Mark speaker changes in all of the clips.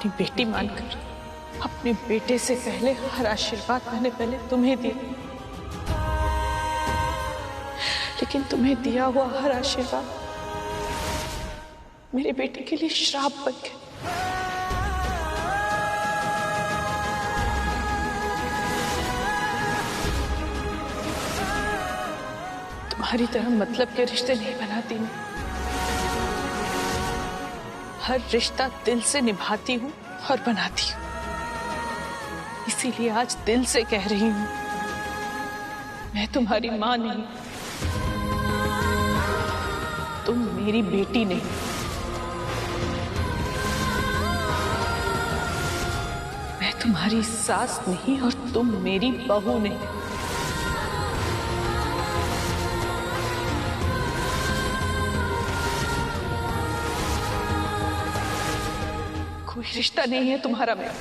Speaker 1: अपनी बेटी मानकर अपने बेटे से पहले हर आशीर्वाद मैंने पहले तुम्हें दिया, लेकिन तुम्हें दिया हुआ हर आशीर्वाद मेरे बेटे के लिए श्राप बन गया। तुम्हारी तरह मतलब के रिश्ते नहीं बनाती मैं, हर रिश्ता दिल से निभाती हूँ और बनाती हूँ। इसीलिए आज दिल से कह रही हूँ, मैं तुम्हारी माँ नहीं, तुम मेरी बेटी नहीं। मैं तुम्हारी सास नहीं और तुम मेरी बहू नहीं। कोई रिश्ता नहीं है तुम्हारा मेरा।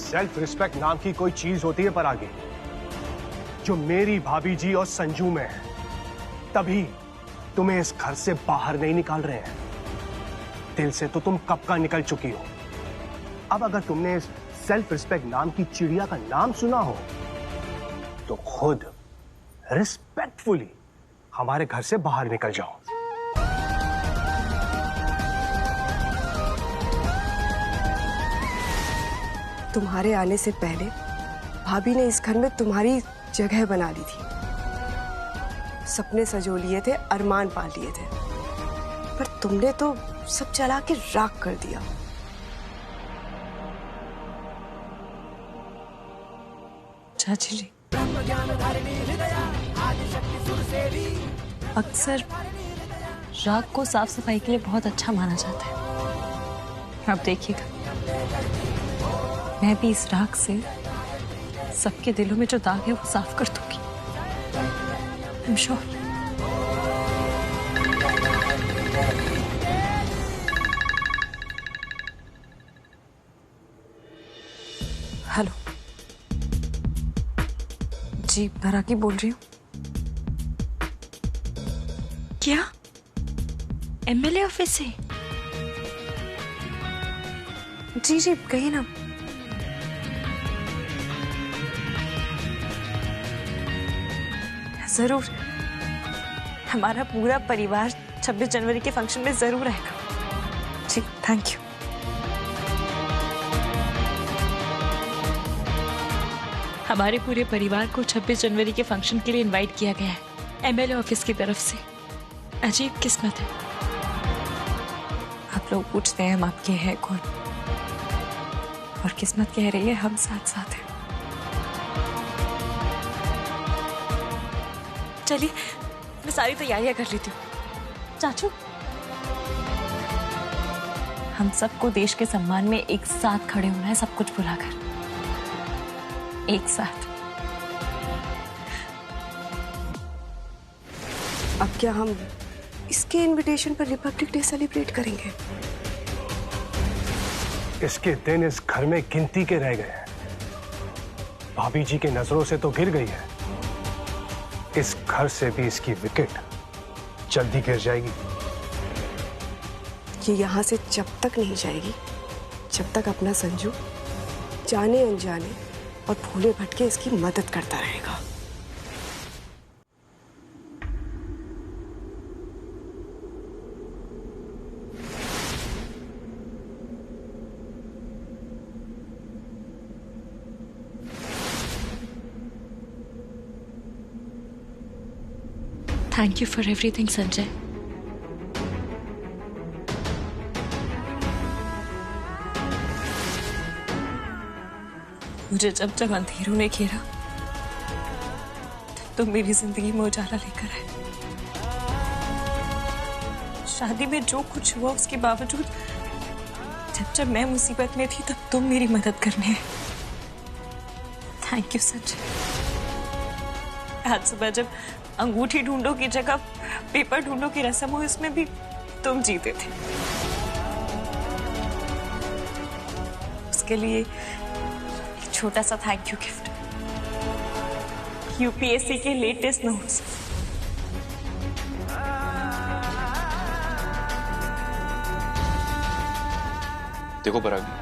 Speaker 2: सेल्फ रिस्पेक्ट नाम की कोई चीज होती है पर आगे, जो मेरी भाभी जी और संजू में है, तभी तुम्हें इस घर से बाहर नहीं निकाल रहे हैं। दिल से तो तुम कब का निकल चुकी हो। अब अगर तुमने इस सेल्फ रिस्पेक्ट नाम की चिड़िया का नाम सुना हो तो खुद रिस्पेक्टफुली हमारे घर से बाहर निकल जाओ।
Speaker 3: तुम्हारे आने से पहले भाभी ने इस घर में तुम्हारी जगह बना ली थी। सपने सजो लिए थे, अरमान पाल लिए थे, पर तुमने तो सब जला के राख कर दिया।
Speaker 4: चाची जी, अक्सर राख को साफ सफाई के लिए बहुत अच्छा माना जाता है। अब देखिएगा, मैं भी इस राख से सबके दिलों में जो दाग है वो साफ कर दूंगी। I'm sure। हेलो जी, मैं राखी बोल रही हूँ।
Speaker 5: क्या एमएलए ऑफिस से?
Speaker 4: जी जी, कहिए ना। जरूर, हमारा पूरा परिवार 26 जनवरी के फंक्शन में जरूर आएगा। जी, थैंक यू।
Speaker 5: हमारे पूरे परिवार को 26 जनवरी के फंक्शन के लिए इनवाइट किया गया है एमएलए ऑफिस की तरफ से। अजीब किस्मत है।
Speaker 4: आप लोग पूछते हैं हम आपके हैं कौन, और किस्मत कह रही है हम साथ साथ हैं।
Speaker 5: चलिए, मैं सारी तैयारियां कर लेती हूँ। चाचू,
Speaker 4: हम सबको देश के सम्मान में एक साथ खड़े होना है, सब कुछ भुलाकर एक साथ।
Speaker 3: अब क्या हम इसके इनविटेशन पर रिपब्लिक डे सेलिब्रेट करेंगे?
Speaker 2: इसके दिन इस घर में गिनती के रह गए हैं। भाभी जी के नजरों से तो गिर गई है, इस घर से भी इसकी विकेट जल्दी गिर जाएगी।
Speaker 3: ये यहाँ से जब तक नहीं जाएगी जब तक अपना संजू जाने अनजाने और भूले भटके इसकी मदद करता रहेगा।
Speaker 5: Thank you for everything Sanjay. मुझे जब जब अंधेरों ने घेरा तब तुम मेरी जिंदगी में उजाला लेकर आए। शादी में जो कुछ हुआ उसके बावजूद जब जब मैं मुसीबत में थी तब तुम मेरी मदद करने आए। Thank you Sanjay. आज सुबह जब अंगूठी ढूंढो की जगह पेपर ढूंढो की रस्म हुई उसमें भी तुम जीते थे। उसके लिए छोटा सा थैंक यू गिफ्ट, यूपीएससी के लेटेस्ट नोट्स।
Speaker 6: देखो परागी,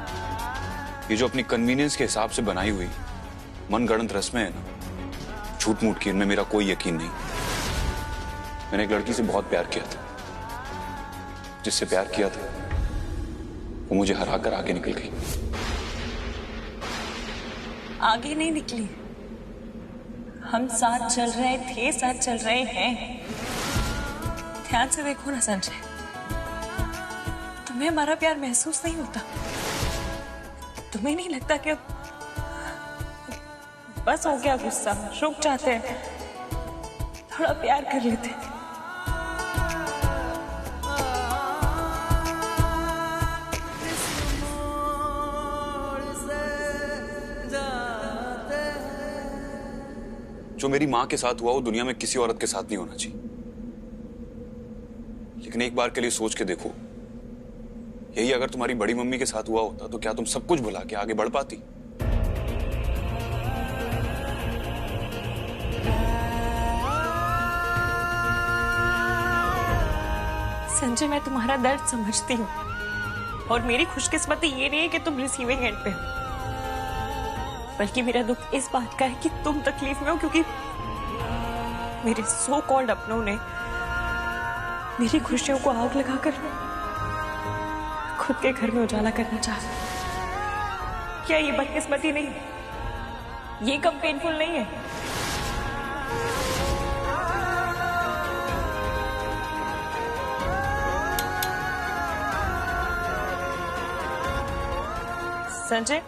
Speaker 6: ये जो अपनी कन्वीनियंस के हिसाब से बनाई हुई मनगढ़ंत रस्में है ना, झूठ मूठ की, इनमें मेरा कोई यकीन नहीं। मैंने एक लड़की से बहुत प्यार किया था, जिससे प्यार किया था वो मुझे हराकर आगे निकल गई।
Speaker 5: आगे नहीं निकली, हम साथ चल रहे थे, साथ चल रहे हैं। ध्यान से देखो ना संजय, तुम्हें हमारा प्यार महसूस नहीं होता? तुम्हें नहीं लगता कि अब बस हो गया गुस्सा, रुक जाते हैं, थोड़ा प्यार कर लेते हैं?
Speaker 6: जो मेरी मां के साथ हुआ वो दुनिया में किसी औरत के साथ नहीं होना चाहिए। लेकिन एक बार के लिए सोच के देखो, यही अगर तुम्हारी बड़ी मम्मी के साथ हुआ होता तो क्या तुम सब कुछ भुला के आगे बढ़ पाती?
Speaker 5: संजय, मैं तुम्हारा दर्द समझती हूँ और मेरी खुशकिस्मती ये नहीं है कि तुम रिसीविंग एंड पे हो, बल्कि मेरा दुख इस बात का है कि तुम तकलीफ में हो क्योंकि मेरे सो कॉल्ड अपनों ने मेरी खुशियों को आग लगाकर खुद के घर में उजाला करना चाहा। क्या ये बदकिस्मती नहीं है? ये कम पेनफुल नहीं है? संजय,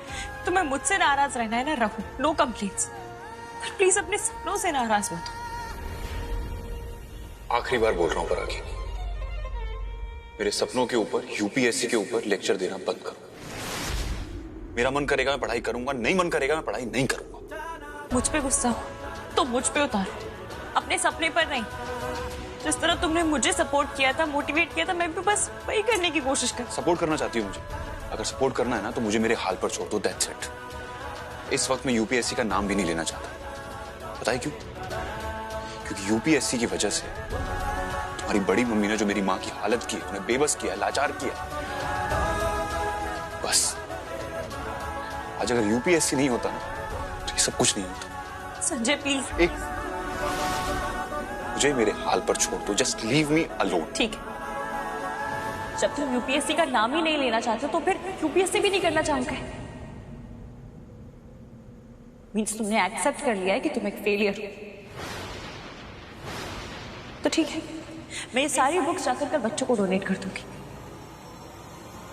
Speaker 5: तुम्हें मुझसे नाराज रहना है ना, रहो, नो कंप्लेंट्स, पर प्लीज अपने सपनों से नाराज मत हो।
Speaker 6: आखिरी बार बोल रहा हूं परागी, मेरे सपनों के ऊपर, यूपीएससी के ऊपर लेक्चर देना बंद करो। मेरा मन करेगा मैं पढ़ाई करूंगा, नहीं मन करेगा मैं पढ़ाई नहीं करूंगा।
Speaker 5: मुझ पे गुस्सा हो तो मुझ पे उतारो, अपने सपने पर नहीं। जिस तरह तुमने मुझे सपोर्ट किया था, मोटिवेट किया था, मैं भी बस वही करने की कोशिश कर।
Speaker 6: सपोर्ट करना चाहती हूँ मुझे? अगर सपोर्ट करना है ना तो मुझे मेरे हाल पर छोड़ दो, दैट्स इट। इस वक्त मैं यूपीएससी का नाम भी नहीं लेना चाहता। बताइए क्यों? क्योंकि यूपीएससी की वजह से तुम्हारी बड़ी मम्मी ने जो मेरी मां की हालत की है, उन्हें बेबस किया, लाचार किया। बस आज अगर यूपीएससी नहीं होता ना तो ये सब कुछ नहीं होता।
Speaker 5: संजय प्लीज,
Speaker 6: एक मुझे मेरे हाल पर छोड़ दो, जस्ट लीव मी अलोन।
Speaker 5: ठीक है, जब तुम यूपीएससी का नाम ही नहीं लेना चाहते तो फिर यूपीएससी भी नहीं करना चाहोगे? मीन्स तुमने एक्सेप्ट कर लिया है कि तुम एक फेलियर हो। तो ठीक है, मैं ये सारी बुक्स जाकर कर बच्चों को डोनेट कर दूंगी।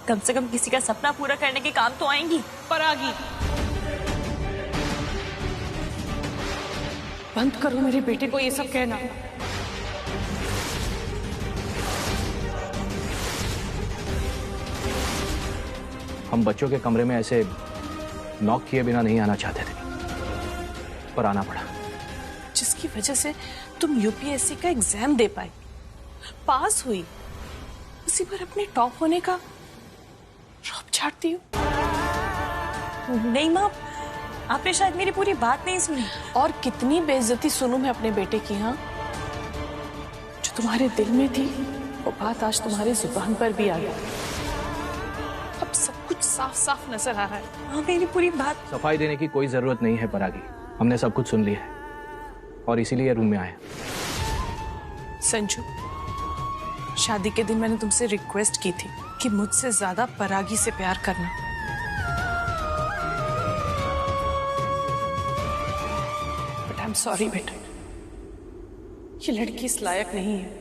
Speaker 5: कम से कम किसी का सपना पूरा करने के काम तो आएंगी।
Speaker 1: परागी, बंद करो मेरे बेटे को ये सब कहना।
Speaker 7: हम बच्चों के कमरे में ऐसे नॉक किए बिना नहीं आना चाहते थे, पर आना पड़ा।
Speaker 1: जिसकी वजह से तुम यूपीएससी का एग्जाम दे पाए, पास हुई, उसी पर अपने टॉप होने का रौब झाड़ती हो।
Speaker 5: नहीं माँ, आपने शायद मेरी पूरी बात नहीं सुनी।
Speaker 1: और कितनी बेइज्जती सुनूं मैं अपने बेटे की, हाँ? जो तुम्हारे दिल में थी वो बात आज तुम्हारी जुबान पर भी आ गई। अब सब कुछ साफ साफ नजर आ रहा है।
Speaker 5: हाँ, मेरी पूरी बात।
Speaker 7: सफाई देने की कोई जरूरत नहीं है परागी, हमने सब कुछ सुन लिया है और इसीलिए रूम में आया।
Speaker 1: संजू, शादी के दिन मैंने तुमसे रिक्वेस्ट की थी कि मुझसे ज्यादा परागी से प्यार करना। बट आई एम सॉरी बेटा, ये लड़की इस लायक नहीं है।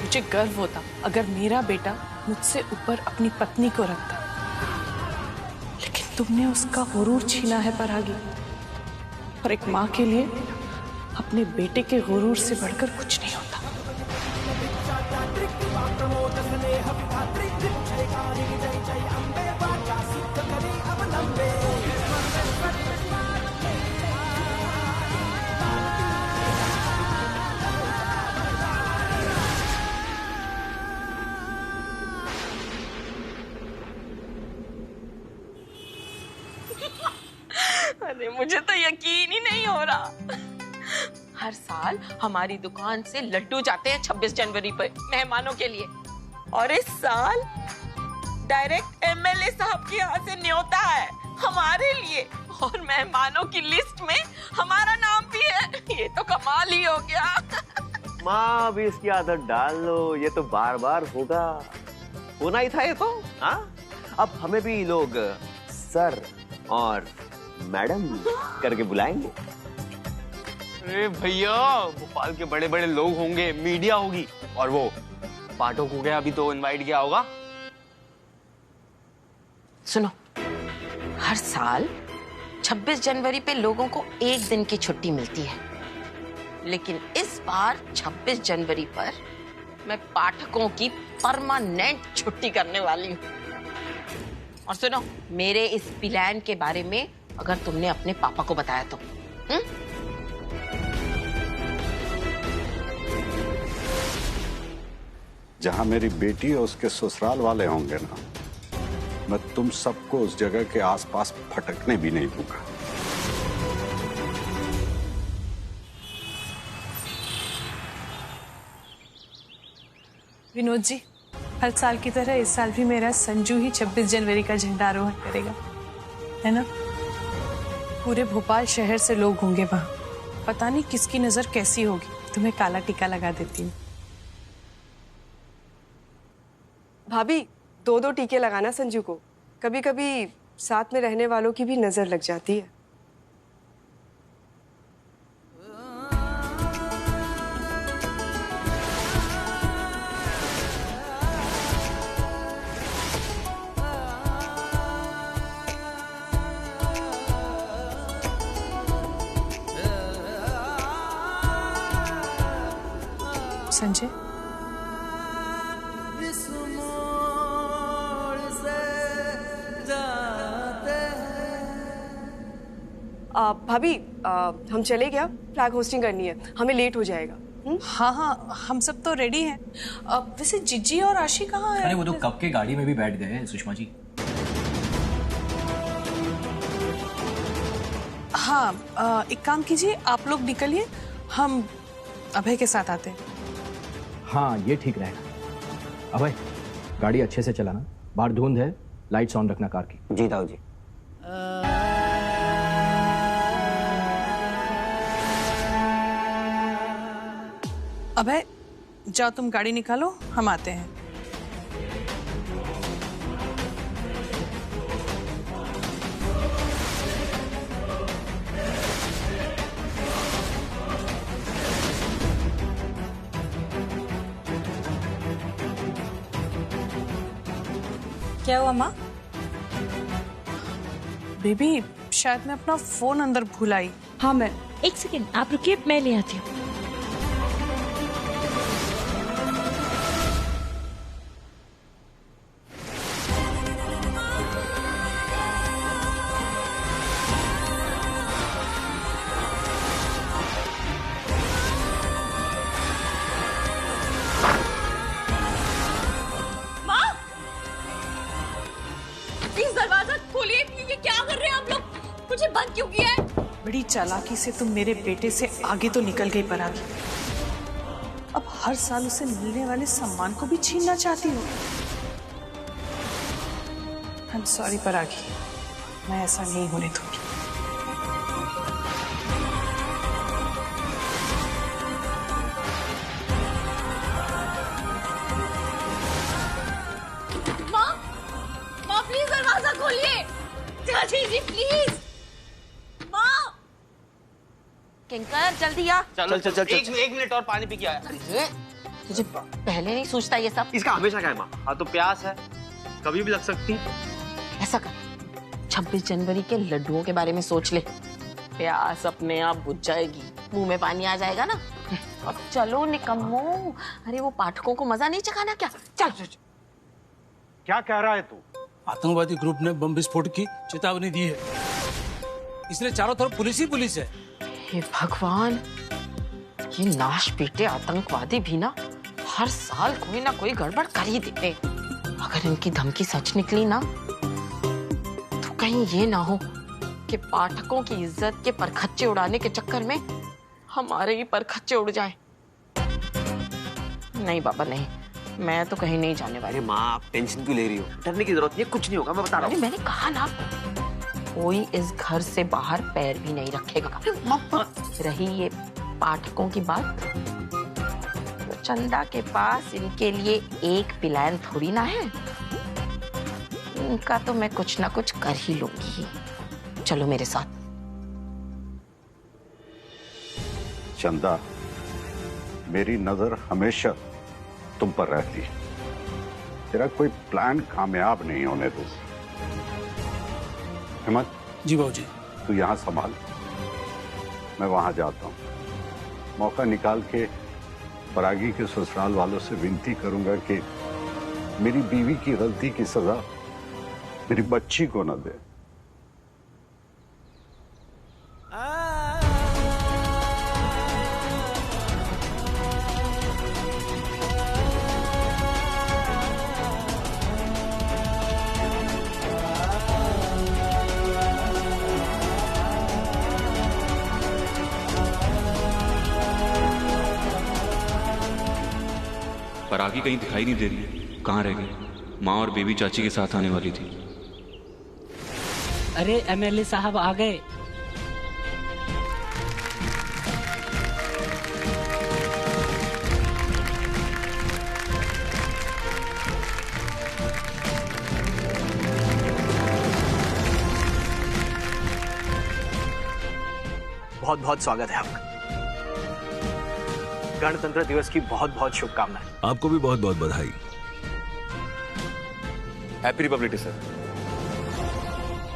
Speaker 1: मुझे गर्व होता अगर मेरा बेटा मुझसे ऊपर अपनी पत्नी को रखता, लेकिन तुमने उसका गुरूर छीना है परागी। और एक माँ के लिए अपने बेटे के गुरूर से बढ़कर कुछ नहीं होता।
Speaker 8: अरे मुझे तो यकीन ही नहीं हो रहा। हर साल हमारी दुकान से लड्डू जाते हैं 26 जनवरी पर मेहमानों के लिए, और इस साल डायरेक्ट एमएलए साहब के यहाँ से न्योता है हमारे लिए, और मेहमानों की लिस्ट में हमारा नाम भी है। ये तो कमाल ही हो गया।
Speaker 9: माँ अभी इसकी आदत डाल लो, ये तो बार बार होगा, होना ही था ये तो। हाँ, अब हमें भी लोग सर और मैडम करके बुलाएंगे।
Speaker 10: अरे भैया, भोपाल के बड़े बड़े लोग होंगे, मीडिया होगी, और वो पाठों को क्या अभी तो इनवाइट किया होगा।
Speaker 8: सुनो, हर साल 26 जनवरी पे लोगों को एक दिन की छुट्टी मिलती है, लेकिन इस बार 26 जनवरी पर मैं पाठकों की परमानेंट छुट्टी करने वाली हूँ। और सुनो, मेरे इस प्लान के बारे में अगर तुमने अपने पापा को बताया तो
Speaker 11: जहां मेरी बेटी और उसके ससुराल वाले होंगे ना, मैं तुम सबको उस जगह के आसपास फटकने भी नहीं दूंगा।
Speaker 1: विनोद जी, हर साल की तरह इस साल भी मेरा संजू ही 26 जनवरी का झंडारोहण करेगा, है ना? पूरे भोपाल शहर से लोग होंगे वहां। पता नहीं किसकी नजर कैसी होगी। तुम्हें काला टीका लगा देती हूँ।
Speaker 3: भाभी, 2-2 टीके लगाना संजू को, कभी कभी साथ में रहने वालों की भी नजर लग जाती है।
Speaker 1: संजय,
Speaker 3: भाभी, हम चले क्या? फ्लैग होस्टिंग करनी है, हमें लेट हो जाएगा।
Speaker 1: हाँ हाँ, हम सब तो रेडी हैं। वैसे जिज्जी और आशी कहाँ है?
Speaker 7: अरे वो तो कब के गाड़ी में भी बैठ गए हैं सुषमा जी।
Speaker 1: हाँ, एक काम कीजिए, आप लोग निकलिए, हम अभय के साथ आते हैं।
Speaker 7: हाँ, ये ठीक रहेगा। अभय, गाड़ी अच्छे से चलाना, बाहर धुंध है, लाइट्स ऑन रखना कार की।
Speaker 9: जी ताऊ जी।
Speaker 1: अभय, जाओ तुम गाड़ी निकालो, हम आते हैं।
Speaker 5: क्या हुआ माँ?
Speaker 1: बेबी, शायद मैं अपना फोन अंदर भूल आई।
Speaker 5: हाँ, मैं एक सेकेंड, आप रुकिए, मैं ले आती हूँ।
Speaker 8: दरवाजा खोलिए, ये क्या कर रहे हैं आप लोग? मुझे बंद क्यों किया है?
Speaker 1: बड़ी चालाकी से तुम मेरे बेटे से आगे तो निकल गई परागी, अब हर साल उसे मिलने वाले सम्मान को भी छीनना चाहती हो। आई एम सॉरी परागी, मैं ऐसा नहीं होने दूंगी।
Speaker 8: माँ प्लीज दरवाजा खोलिए। चाची जी प्लीज। माँ किंकर जल्दी आ।
Speaker 10: चल चल चल एक मिनट और पानी पी के आया।
Speaker 8: अरे तुझे पहले नहीं सोचता ये सब?
Speaker 10: इसका हमेशा क्या है माँ? हाँ तो प्यास है, कभी भी लग सकती।
Speaker 8: ऐसा कर, 26 जनवरी के लड्डुओं के बारे में सोच ले, प्यास अपने आप बुझ जाएगी, मुंह में पानी आ जाएगा ना। अब चलो निकम्मो, अरे वो पाठकों को मजा नहीं चखाना क्या? चल।
Speaker 2: क्या कह रहा है तू?
Speaker 12: आतंकवादी ग्रुप ने बम विस्फोट की चेतावनी दी है, इसलिए चारों तरफ पुलिस ही पुलिस है।
Speaker 8: हे भगवान, ये नाश पीटे आतंकवादी भी ना हर साल कोई ना कोई गड़बड़ कर ही देते। अगर इनकी धमकी सच निकली ना तो कहीं ये ना हो कि पाठकों की इज्जत के परखच्चे उड़ाने के चक्कर में हमारे ही परखच्चे उड़ जाएं। नहीं बाबा नहीं, मैं तो कहीं नहीं जाने वाली।
Speaker 9: अरे माँ आप टेंशन क्यों ले रही हो? डरने की जरूरत नहीं है, कुछ नहीं होगा, मैं बता रहा हूँ।
Speaker 8: मैंने कहा ना कोई इस घर से बाहर पैर भी नहीं रखेगा। रही ये पाठकों की बात, तो चंदा के पास इनके लिए एक प्लान थोड़ी ना है, इनका तो मैं कुछ ना कुछ कर ही लूंगी। चलो मेरे साथ।
Speaker 11: चंदा, मेरी नजर हमेशा तुम पर रहती है, तेरा कोई प्लान कामयाब नहीं होने दो। हिम्मत
Speaker 12: जी बाबूजी।
Speaker 11: तू यहाँ संभाल, मैं वहां जाता हूँ। मौका निकाल के परागी के ससुराल वालों से विनती करूंगा कि मेरी बीवी की गलती की सजा मेरी बच्ची को न दे।
Speaker 6: परागी कहीं दिखाई नहीं दे रही, कहाँ रह गई? माँ और बेबी चाची के साथ आने वाली थी।
Speaker 13: अरे एमएलए साहब आ गए।
Speaker 7: बहुत बहुत स्वागत है आपका। गणतंत्र दिवस की बहुत बहुत शुभकामनाएं।
Speaker 14: आपको भी बहुत बहुत बधाई।
Speaker 6: Happy Republic day sir.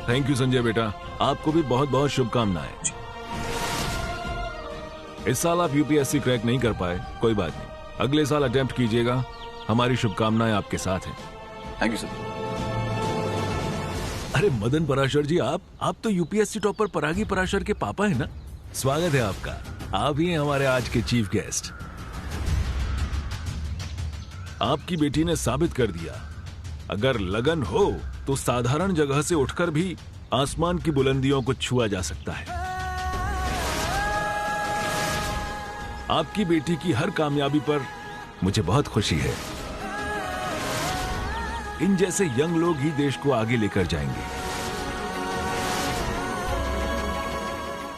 Speaker 14: Thank you Sanjay बेटा, आपको भी बहुत बहुत शुभकामनाएं। इस साल आप यूपीएससी क्रैक नहीं कर पाए, कोई बात नहीं, अगले साल अटेम्प्ट कीजिएगा। हमारी शुभकामनाएं आपके साथ हैं।
Speaker 6: Thank you sir.
Speaker 14: अरे मदन पराशर जी, आप तो यूपीएससी टॉपर परागी पराशर के पापा है ना? स्वागत है आपका, आप ही हैं हमारे आज के चीफ गेस्ट। आपकी बेटी ने साबित कर दिया, अगर लगन हो तो साधारण जगह से उठकर भी आसमान की बुलंदियों को छुआ जा सकता है। आपकी बेटी की हर कामयाबी पर मुझे बहुत खुशी है। इन जैसे यंग लोग ही देश को आगे लेकर जाएंगे।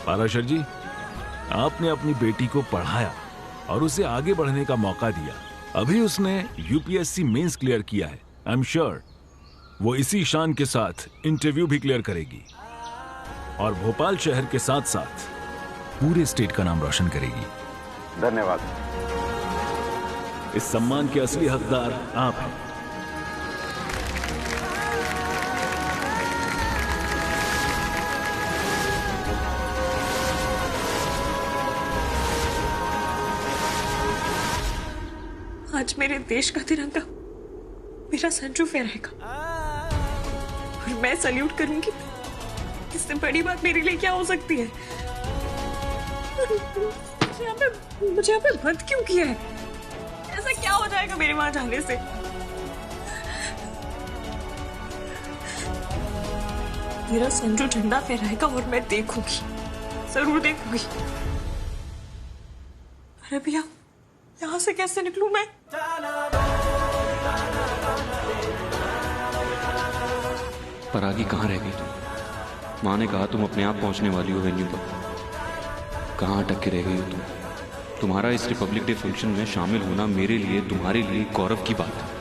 Speaker 14: पराशर जी, आपने अपनी बेटी को पढ़ाया और उसे आगे बढ़ने का मौका दिया। अभी उसने यूपीएससी मेंस क्लियर किया है। आई एम श्योर वो इसी शान के साथ इंटरव्यू भी क्लियर करेगी और भोपाल शहर के साथ साथ पूरे स्टेट का नाम रोशन करेगी।
Speaker 11: धन्यवाद।
Speaker 14: इस सम्मान के असली हकदार आप हैं।
Speaker 5: आज मेरे देश का तिरंगा मेरा संजू फहराएगा और मैं सल्यूट करूंगी। इससे बड़ी बात मेरे लिए क्या हो सकती है? मुझे यहाँ पे बंद क्यों किया है? ऐसा क्या हो जाएगा मेरे वहां जाने से? मेरा संजू झंडा फहराएगा और मैं देखूंगी, जरूर देखूंगी। अरे भैया, यहाँ से कैसे निकलूं मैं?
Speaker 15: परागी कहाँ रह गई तुम? माँ ने कहा तुम अपने आप पहुंचने वाली हो वेन्यू पर। कहाँ अटक के रह गई हो तुम? तुम्हारा इस रिपब्लिक डे फंक्शन में शामिल होना मेरे लिए, तुम्हारे लिए गौरव की बात है।